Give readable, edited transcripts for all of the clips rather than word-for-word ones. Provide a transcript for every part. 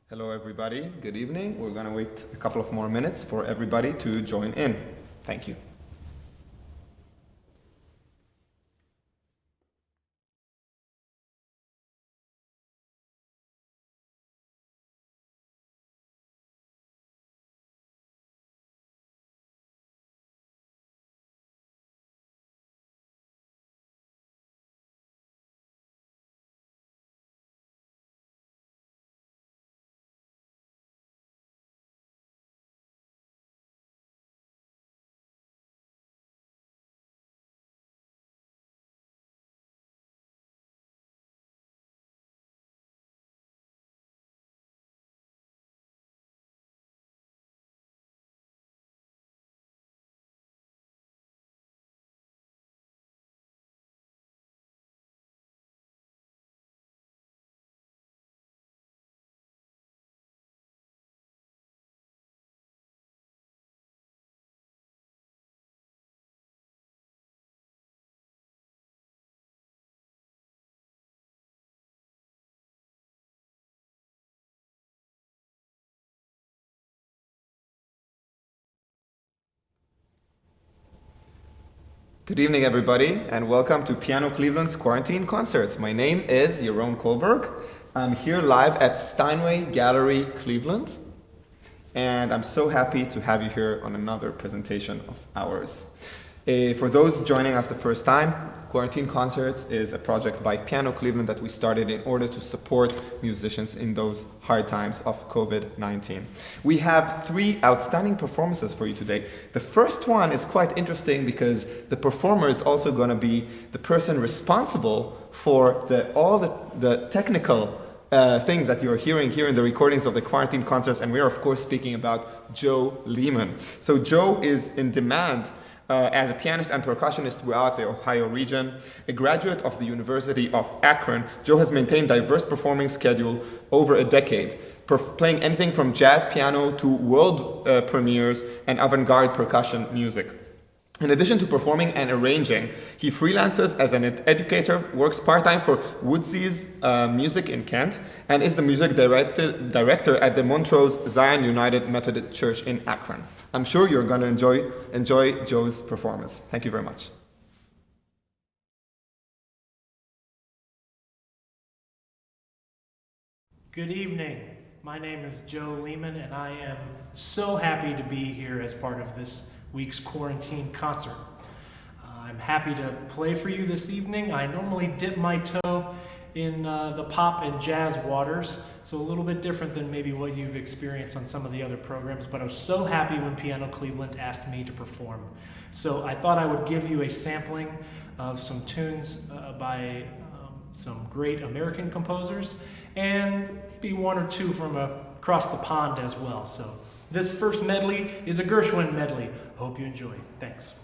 Hello everybody, good evening. We're going to wait a couple of more minutes for everybody to join in. Thank you. Good evening everybody and welcome to Piano Cleveland's Quarantine Concerts. My name is Jeroen Kohlberg. I'm here live at Steinway Gallery, Cleveland. And I'm so happy to have you here on another presentation of ours. For those joining us the first time, Quarantine Concerts is a project by Piano Cleveland that we started in order to support musicians in those hard times of COVID-19. We have three outstanding performances for you today. The first one is quite interesting because the performer is also going to be the person responsible for all the technical things that you're hearing here in the recordings of the Quarantine Concerts, and we are of course speaking about Joe Leaman. So Joe is in demand as a pianist and percussionist throughout the Ohio region. A graduate of the University of Akron, Joe has maintained diverse performing schedule over a decade, playing anything from jazz piano to world premieres and avant-garde percussion music. In addition to performing and arranging, he freelances as an educator, works part-time for Woodsy's Music in Kent, and is the music director at the Montrose Zion United Methodist Church in Akron. I'm sure you're going to enjoy Joe's performance. Thank you very much. Good evening. My name is Joe Leaman, and I am so happy to be here as part of this week's quarantine concert. I'm happy to play for you this evening. I normally dip my toe in the pop and jazz waters, so a little bit different than maybe what you've experienced on some of the other programs, but I was so happy when Piano Cleveland asked me to perform. So I thought I would give you a sampling of some tunes by some great American composers, and maybe one or two from across the pond as well. So this first medley is a Gershwin medley. Hope you enjoy. Thanks.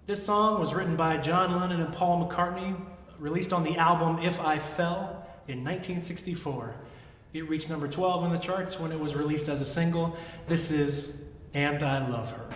This song was written by John Lennon and Paul McCartney, released on the album If I Fell in 1964. It reached number 12 in the charts when it was released as a single. This is And I Love Her.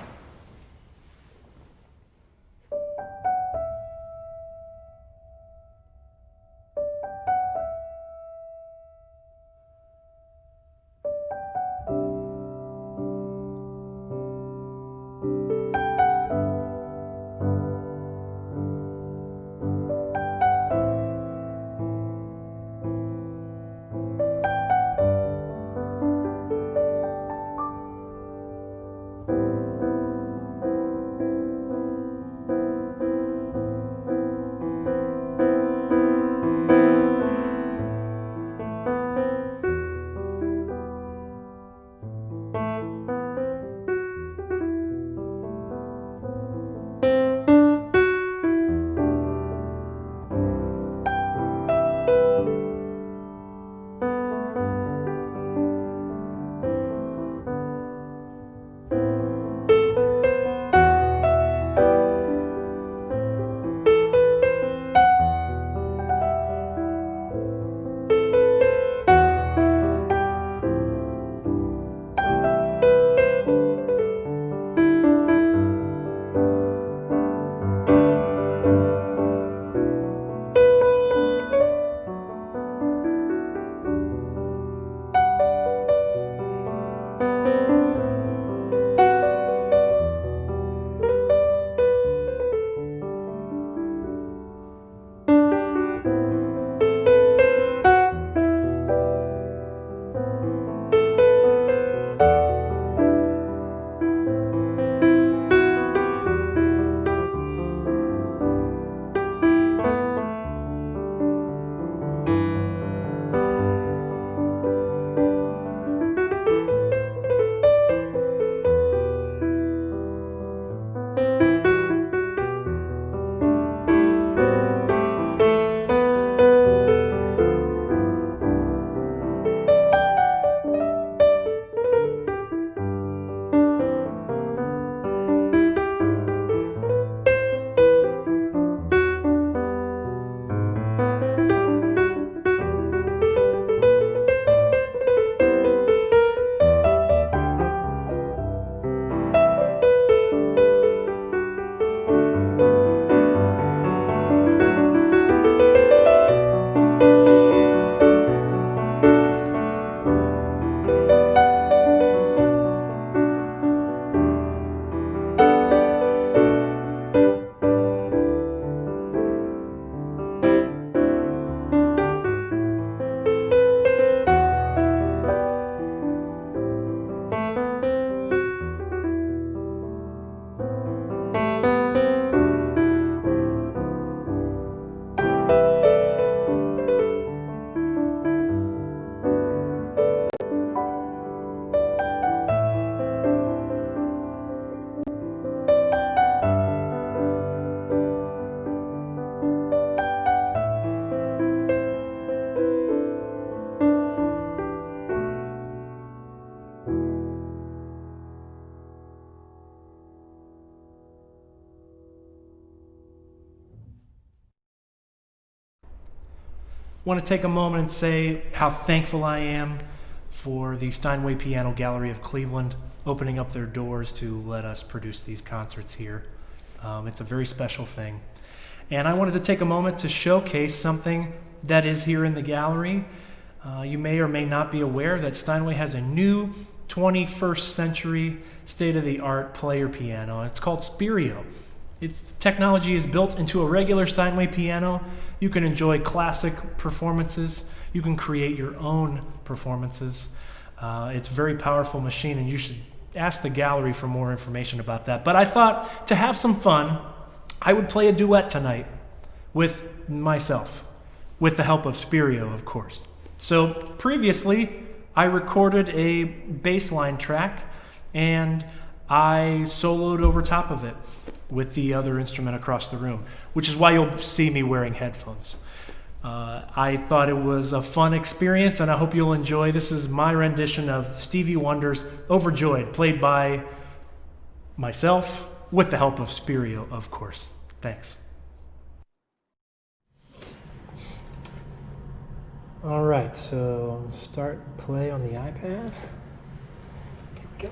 want to take a moment and say how thankful I am for the Steinway Piano Gallery of Cleveland opening up their doors to let us produce these concerts here. It's a very special thing. And I wanted to take a moment to showcase something that is here in the gallery. You may or may not be aware that Steinway has a new 21st century state-of-the-art player piano. It's called Spirio. Its technology is built into a regular Steinway piano. You can enjoy classic performances. You can create your own performances. It's a very powerful machine, and you should ask the gallery for more information about that. But I thought, to have some fun, I would play a duet tonight with myself, with the help of Spirio, of course. So previously, I recorded a bass line track and I soloed over top of it with the other instrument across the room, which is why you'll see me wearing headphones. I thought it was a fun experience, and I hope you'll enjoy. This is my rendition of Stevie Wonder's Overjoyed, played by myself, with the help of Spirio, of course. Thanks. All right, so start play on the iPad. Here we go.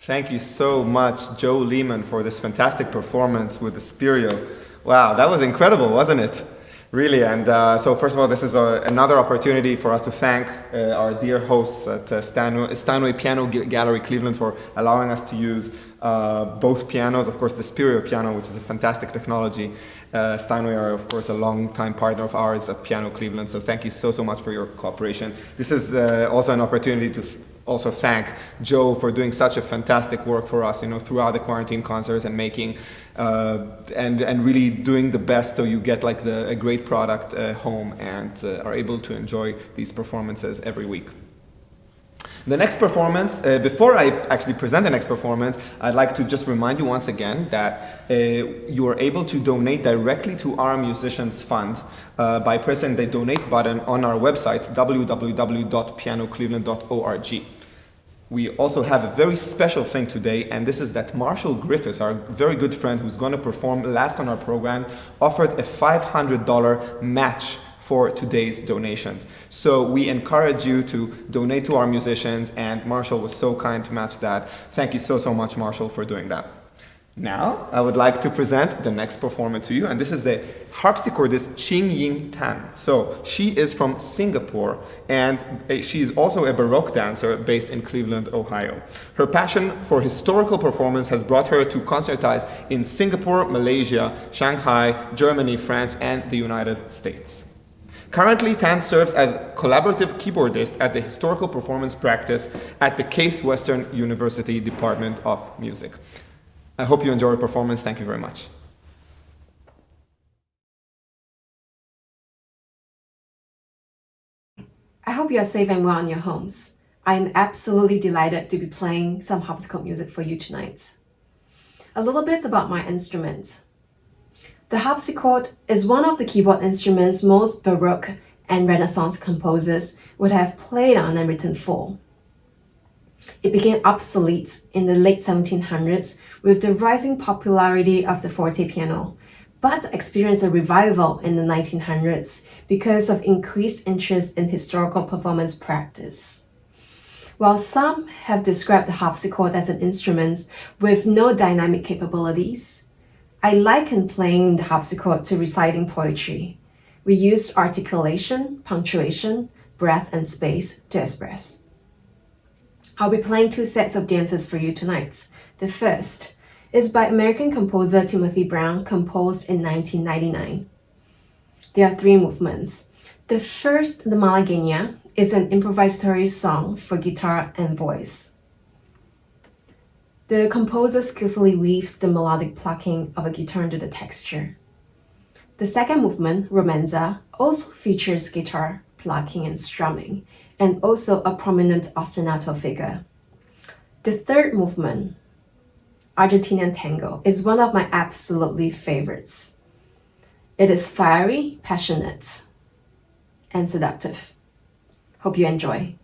Thank you so much, Joe Leaman, for this fantastic performance with the Spirio. Wow, that was incredible, wasn't it? Really, and so first of all, this is another opportunity for us to thank our dear hosts at Steinway Piano Gallery Cleveland for allowing us to use both pianos. Of course, the Spirio piano, which is a fantastic technology. Steinway are, of course, a long-time partner of ours at Piano Cleveland, so thank you so much for your cooperation. This is also an opportunity to also thank Joe for doing such a fantastic work for us, throughout the quarantine concerts and making and really doing the best so you get like a great product home and are able to enjoy these performances every week. The next performance, before I actually present the next performance, I'd like to just remind you once again that you are able to donate directly to our musicians fund by pressing the donate button on our website, www.pianocleveland.org. We also have a very special thing today, and this is that Marshall Griffith, our very good friend who's going to perform last on our program, offered a $500 match for today's donations. So we encourage you to donate to our musicians, and Marshall was so kind to match that. Thank you so much, Marshall, for doing that. Now, I would like to present the next performer to you, and this is the harpsichordist QinYing Tan. So, she is from Singapore, and she is also a Baroque dancer based in Cleveland, Ohio. Her passion for historical performance has brought her to concertize in Singapore, Malaysia, Shanghai, Germany, France, and the United States. Currently, Tan serves as collaborative keyboardist at the Historical Performance Practice at the Case Western University Department of Music. I hope you enjoy your performance. Thank you very much. I hope you are safe and well in your homes. I am absolutely delighted to be playing some harpsichord music for you tonight. A little bit about my instrument. The harpsichord is one of the keyboard instruments most Baroque and Renaissance composers would have played on and written for. It became obsolete in the late 1700s with the rising popularity of the forte piano, but experienced a revival in the 1900s because of increased interest in historical performance practice. While some have described the harpsichord as an instrument with no dynamic capabilities, I liken playing the harpsichord to reciting poetry. We use articulation, punctuation, breath, and space to express. I'll be playing two sets of dances for you tonight. The first is by American composer Timothy Brown, composed in 1999. There are three movements. The first, the Malagueña, is an improvisatory song for guitar and voice. The composer skillfully weaves the melodic plucking of a guitar into the texture. The second movement, Romanza, also features guitar plucking and strumming, and also a prominent ostinato figure. The third movement, Argentinian Tango, is one of my absolutely favorites. It is fiery, passionate, and seductive. Hope you enjoy.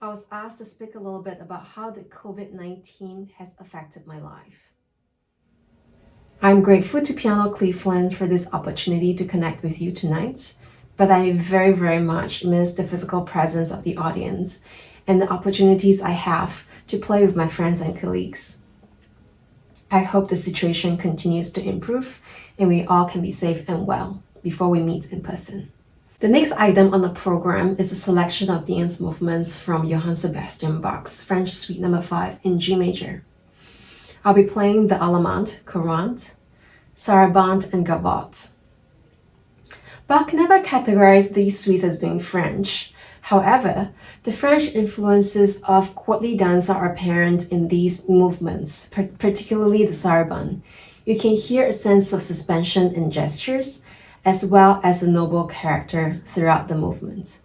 I was asked to speak a little bit about how the COVID-19 has affected my life. I'm grateful to Piano Cleveland for this opportunity to connect with you tonight, but I very much miss the physical presence of the audience and the opportunities I have to play with my friends and colleagues. I hope the situation continues to improve and we all can be safe and well before we meet in person. The next item on the program is a selection of dance movements from Johann Sebastian Bach's French Suite No. 5 in G major. I'll be playing the Allemande, Courante, Sarabande, and Gavotte. Bach never categorized these suites as being French. However, the French influences of courtly dance are apparent in these movements, particularly the Sarabande. You can hear a sense of suspension in gestures, as well as a noble character throughout the movement.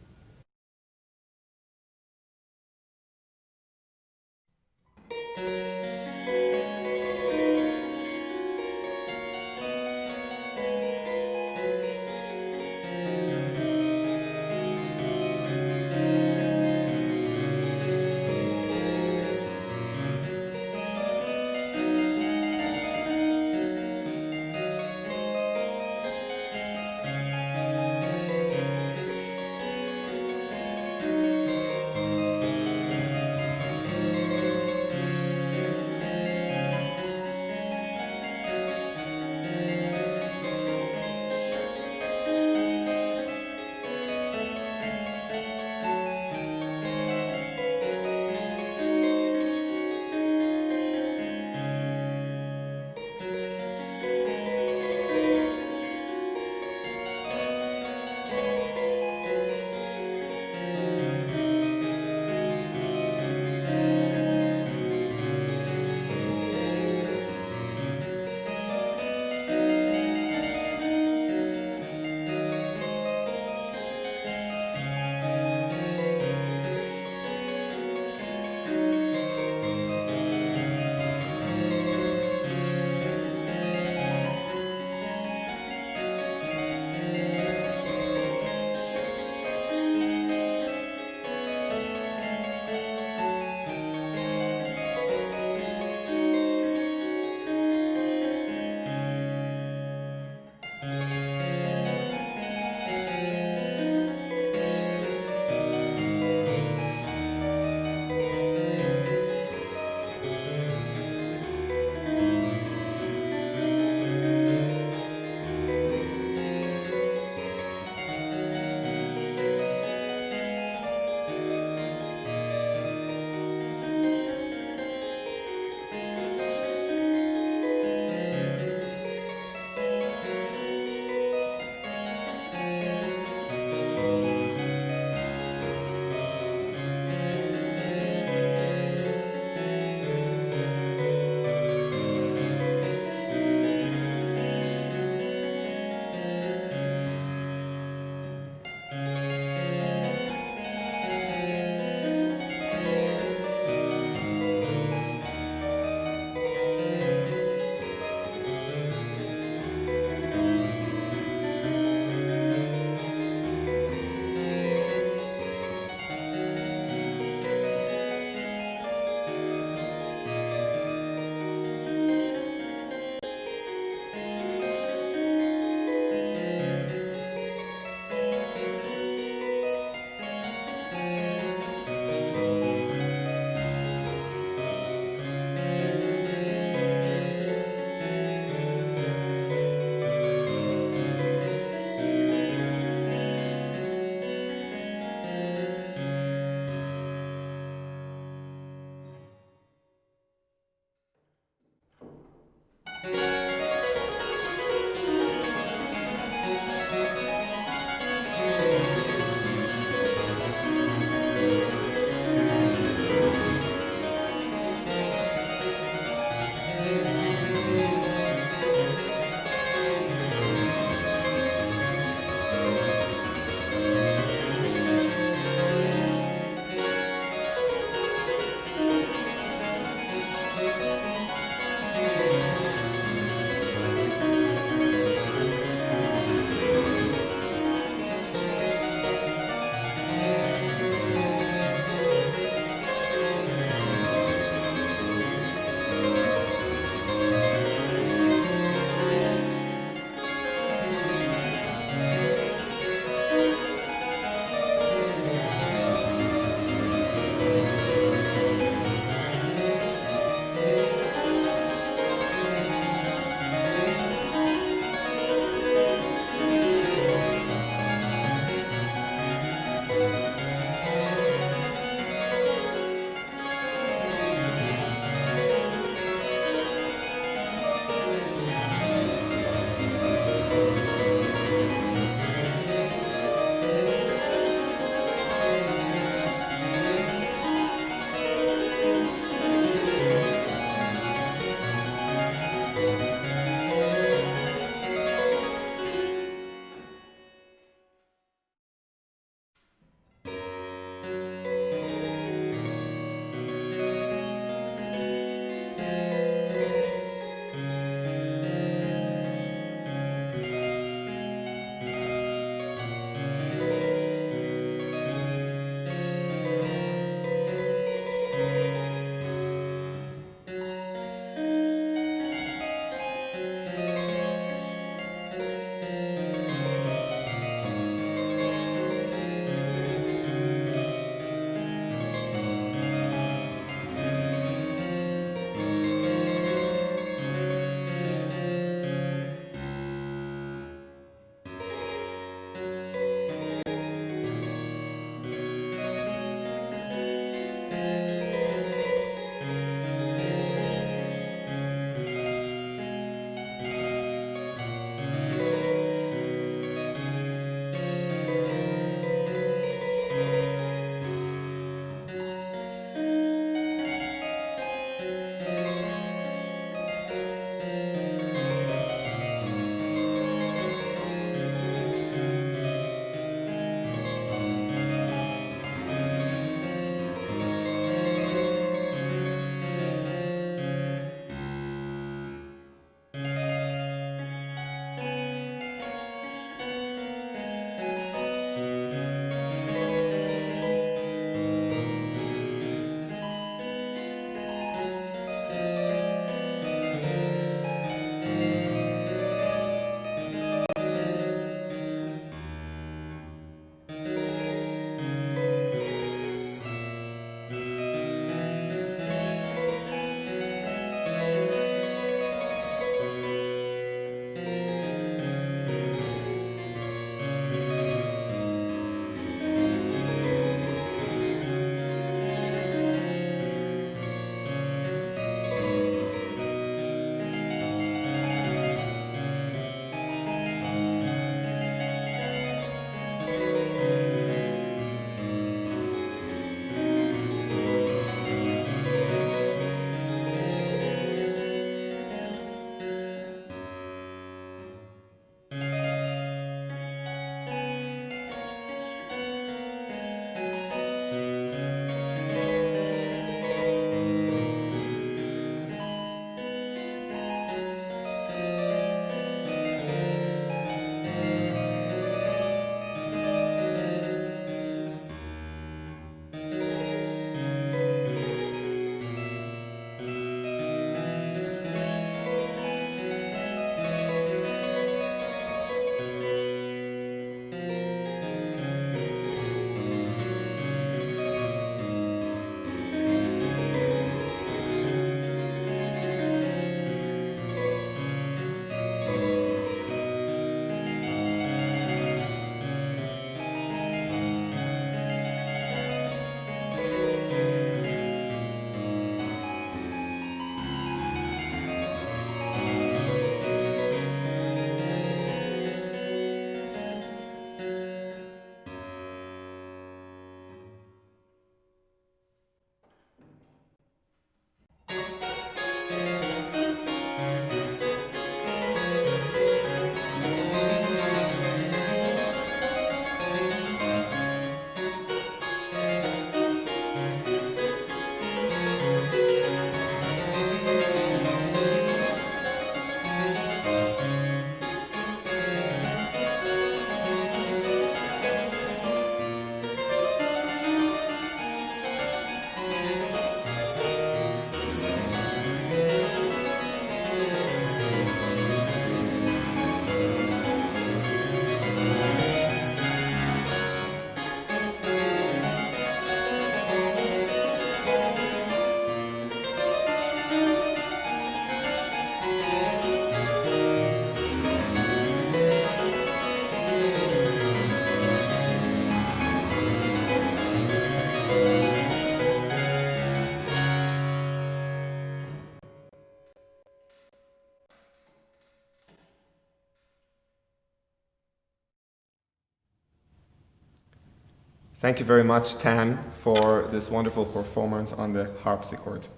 Thank you very much, Tan, for this wonderful performance on the harpsichord.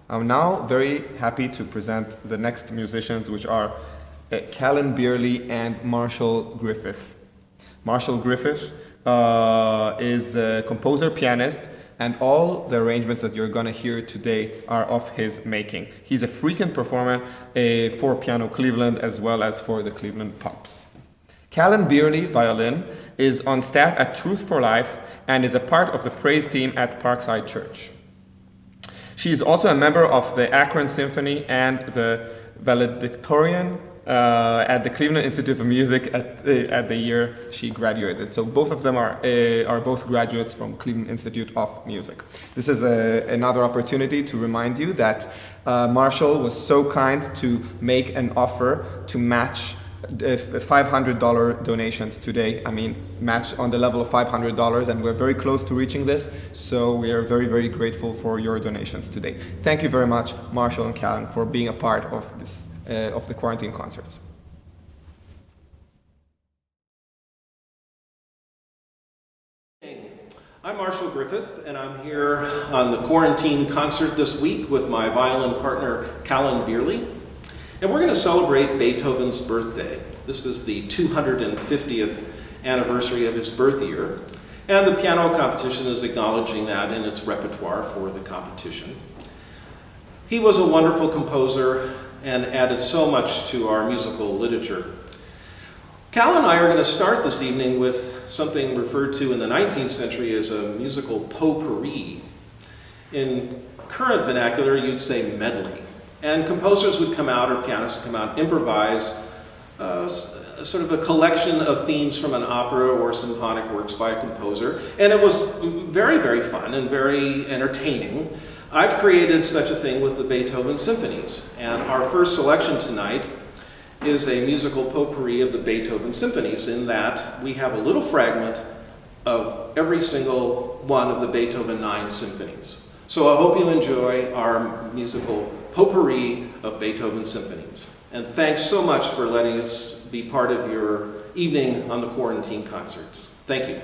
I'm now very happy to present the next musicians, which are Kallen Bierly and Marshall Griffith. Marshall Griffith is a composer, pianist, and all the arrangements that you're going to hear today are of his making. He's a frequent performer for Piano Cleveland as well as for the Cleveland Pops. Kallen Bierly, violin, is on staff at Truth for Life and is a part of the praise team at Parkside Church. She is also a member of the Akron Symphony and the valedictorian at the Cleveland Institute of Music at the year she graduated. So both of them are both graduates from Cleveland Institute of Music. This is another opportunity to remind you that Marshall was so kind to make an offer to match $500 donations today. I mean, match on the level of $500, and we're very close to reaching this, so we are very, very grateful for your donations today. Thank you very much, Marshall and Kallen, for being a part of this of the quarantine concerts. I'm Marshall Griffith, and I'm here on the quarantine concert this week with my violin partner, Kallen Bierly. And we're going to celebrate Beethoven's birthday. This is the 250th anniversary of his birth year, and the piano competition is acknowledging that in its repertoire for the competition. He was a wonderful composer and added so much to our musical literature. Kallen and I are going to start this evening with something referred to in the 19th century as a musical potpourri. In current vernacular, you'd say medley. And composers would come out, or pianists would come out, improvise sort of a collection of themes from an opera or symphonic works by a composer. And it was very, very fun and very entertaining. I've created such a thing with the Beethoven symphonies. And our first selection tonight is a musical potpourri of the Beethoven symphonies, in that we have a little fragment of every single one of the Beethoven 9 symphonies. So I hope you enjoy our musical potpourri of Beethoven symphonies. And thanks so much for letting us be part of your evening on the quarantine concerts. Thank you.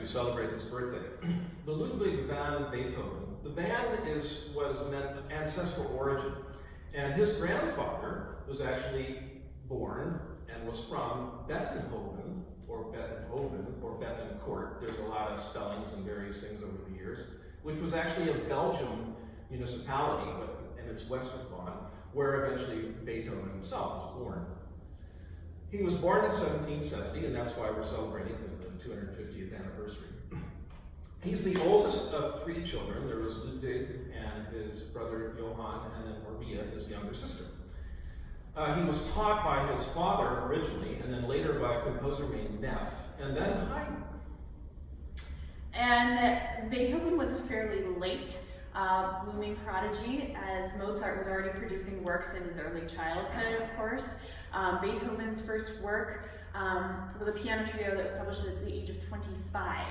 Celebrate his birthday. The Ludwig van Beethoven, the van was meant ancestral origin, and his grandfather was actually born and was from Beethoven or Betancourt. There's a lot of spellings and various things over the years, which was actually a Belgian municipality, but in its western Bonn, where eventually Beethoven himself was born. He was born in 1770, and that's why we're celebrating, because of the 250th anniversary. He's the oldest of three children. There was Ludwig and his brother Johann, and then Maria, his younger sister. He was taught by his father originally, and then later by a composer named Neff, and then Haydn. And Beethoven was a fairly late blooming prodigy, as Mozart was already producing works in his early childhood, of course. Beethoven's first work was a piano trio that was published at the age of 25.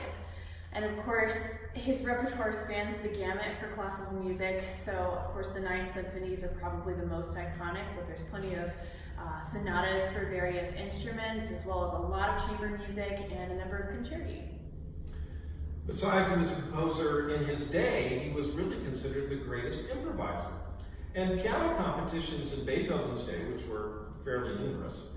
And of course, his repertoire spans the gamut for classical music, so of course the 9 symphonies are probably the most iconic, but there's plenty of sonatas for various instruments, as well as a lot of chamber music and a number of concerti. Besides he was a composer in his day, he was really considered the greatest improviser. And piano competitions in Beethoven's day, which were fairly numerous,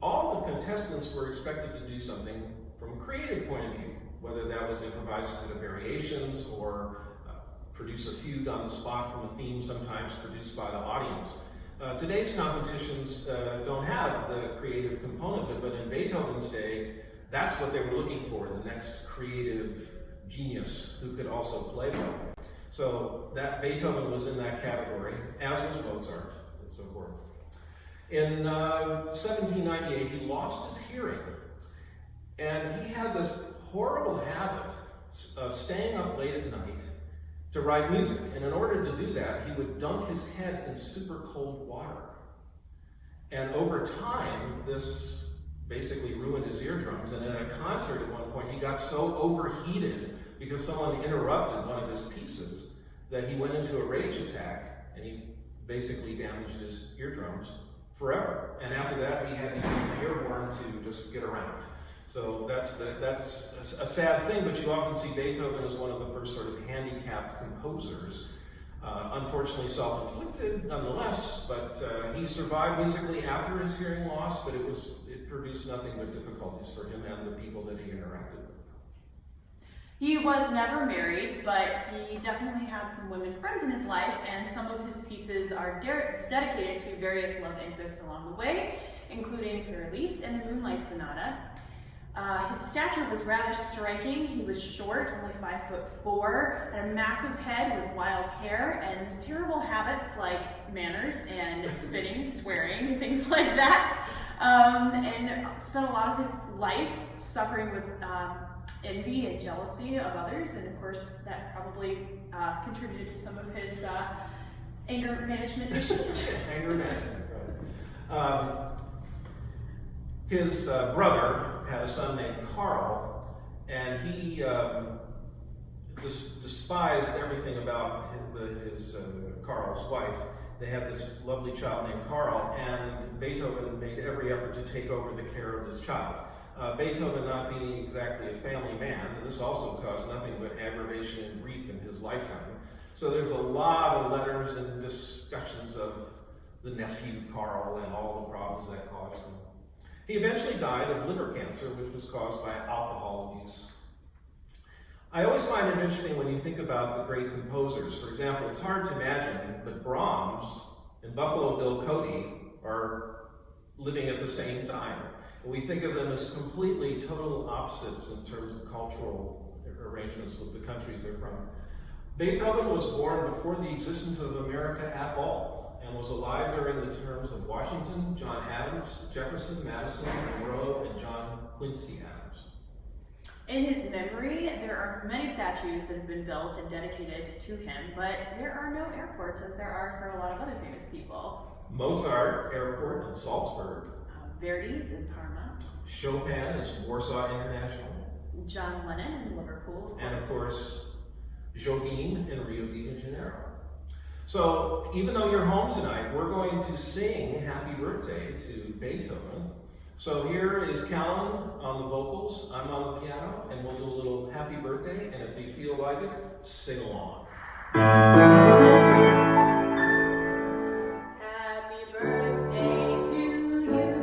all the contestants were expected to do something from a creative point of view, whether that was improvise set of variations or produce a fugue on the spot from a theme sometimes produced by the audience. Today's competitions don't have the creative component of it, but in Beethoven's day, that's what they were looking for, the next creative genius who could also play well. So that Beethoven was in that category, as was Mozart, and so forth. In 1798, he lost his hearing, and he had this horrible habit of staying up late at night to write music. And in order to do that, he would dunk his head in super cold water. And over time, this basically ruined his eardrums. And at a concert at one point, he got so overheated because someone interrupted one of his pieces that he went into a rage attack, and he basically damaged his eardrums forever. And after that, he had to use an ear horn to just get around. So that's a sad thing, but you often see Beethoven as one of the first sort of handicapped composers. Unfortunately self-inflicted nonetheless, but he survived musically after his hearing loss, but it produced nothing but difficulties for him and the people that he interacted with. He was never married, but he definitely had some women friends in his life, and some of his pieces are dedicated to various love interests along the way, including Fiorelise and the Moonlight Sonata. His stature was rather striking. He was short, only 5'4", had a massive head with wild hair, and terrible habits like manners and spitting, swearing, things like that. and spent a lot of his life suffering with envy and jealousy of others, and of course that probably contributed to some of his anger management issues. Anger management, right. His brother had a son named Carl, and he despised everything about his Carl's wife. They had this lovely child named Carl, and Beethoven made every effort to take over the care of this child. Beethoven not being exactly a family man, and this also caused nothing but aggravation and grief in his lifetime. So there's a lot of letters and discussions of the nephew Carl and all the problems that caused him. He eventually died of liver cancer, which was caused by alcohol abuse. I always find it interesting when you think about the great composers. For example, it's hard to imagine, but Brahms and Buffalo Bill Cody are living at the same time. And we think of them as completely total opposites in terms of cultural arrangements with the countries they're from. Beethoven was born before the existence of America at all, and was alive during the terms of Washington, John Adams, Jefferson, Madison, Monroe, and John Quincy Adams. In his memory, there are many statues that have been built and dedicated to him, but there are no airports as there are for a lot of other famous people. Mozart Airport in Salzburg. Verdi's in Parma. Chopin is Warsaw International. John Lennon in Liverpool, of course. And of course, Jobim in Rio de Janeiro. So even though you're home tonight, we're going to sing Happy Birthday to Beethoven. So here is Kallen on the vocals, I'm on the piano, and we'll do a little Happy Birthday, and if you feel like it, sing along. Happy birthday to you.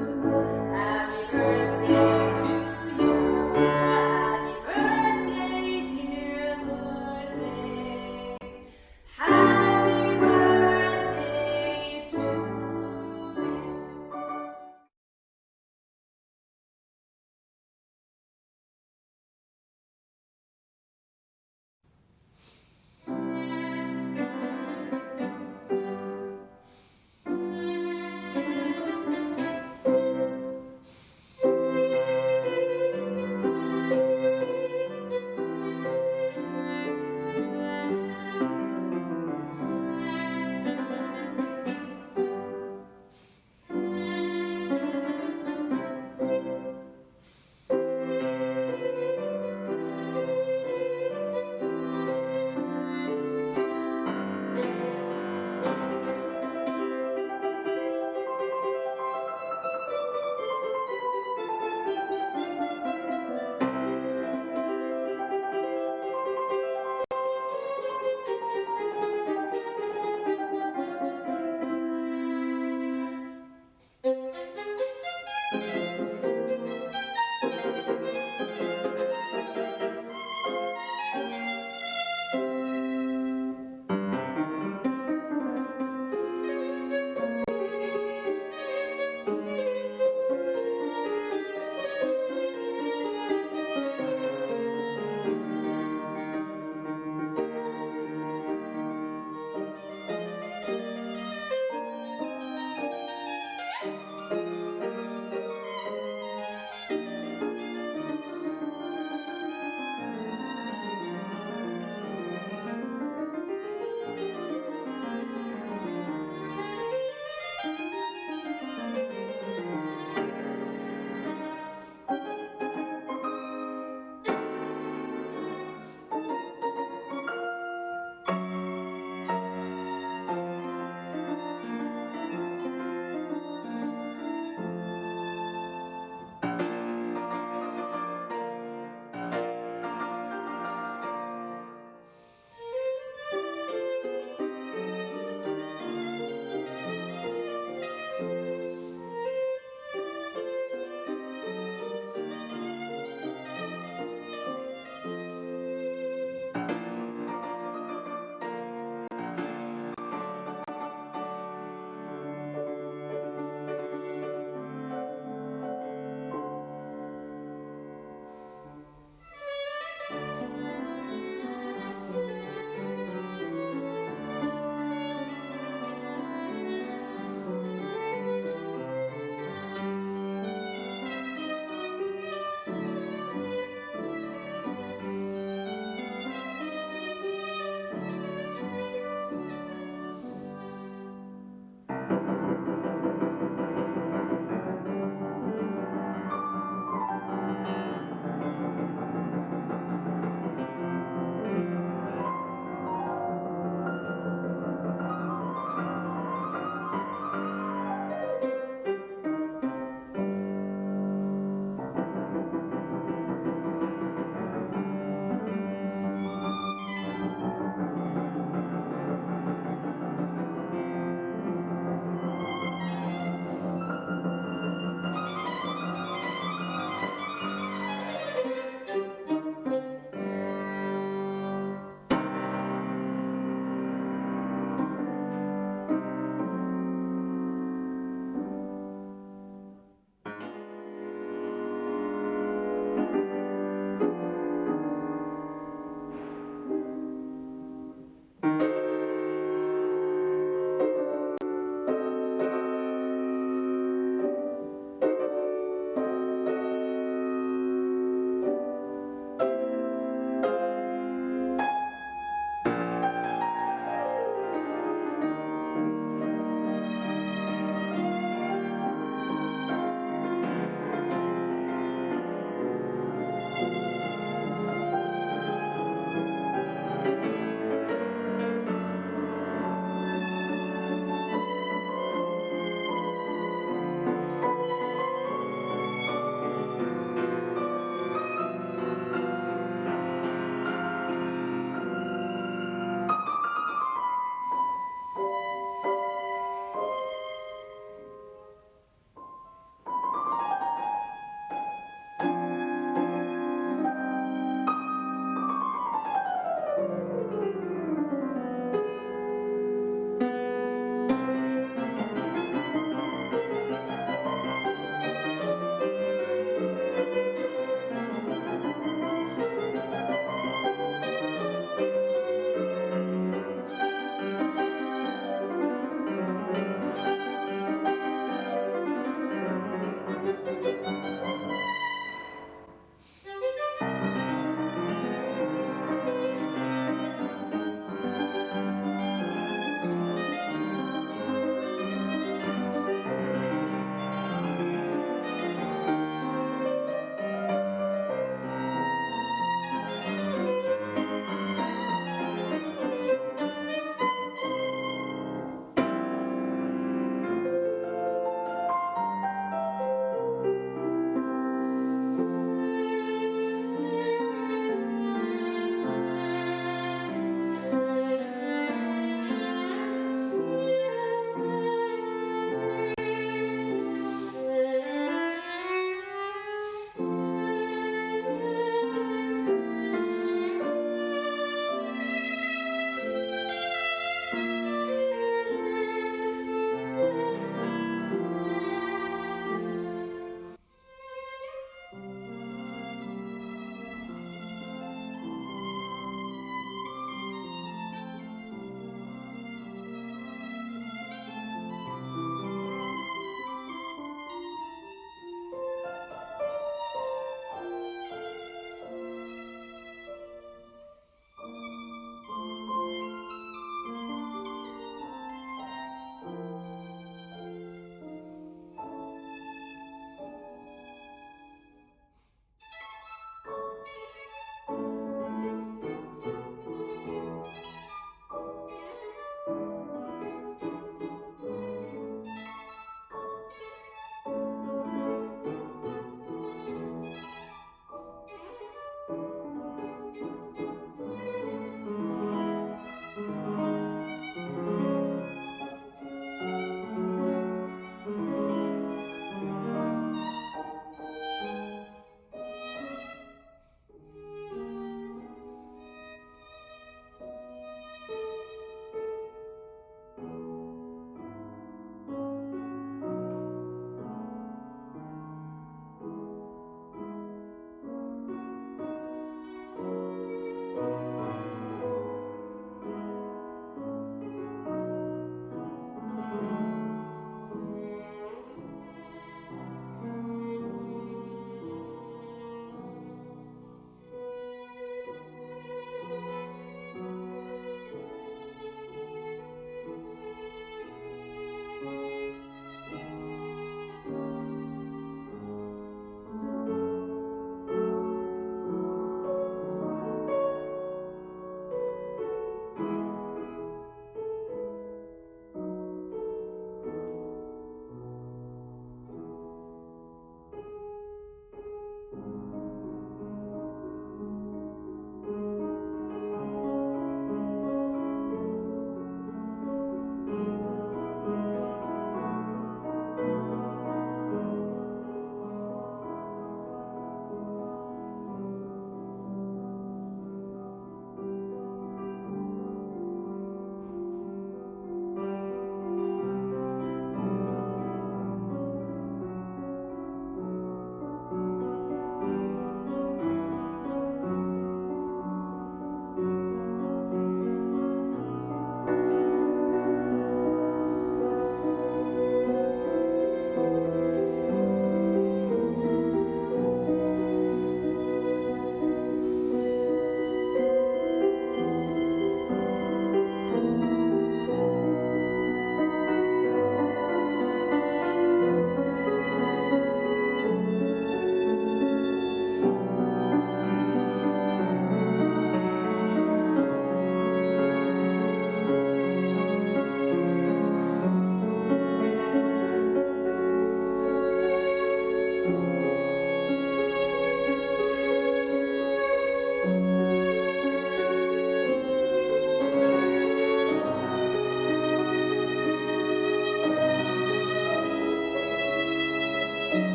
Happy birthday to you. Happy birthday, dear Ludwig. Happy birthday to you.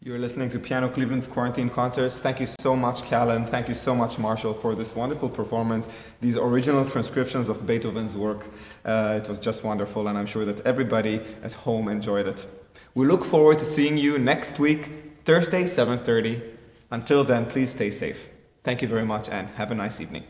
You're listening to Piano Cleveland's Quarantine Concerts. Thank you so much, Kallen. Thank you so much, Marshall, for this wonderful performance, these original transcriptions of Beethoven's work. It was just wonderful, and I'm sure that everybody at home enjoyed it. We look forward to seeing you next week, Thursday, 7:30. Until then, please stay safe. Thank you very much, and have a nice evening.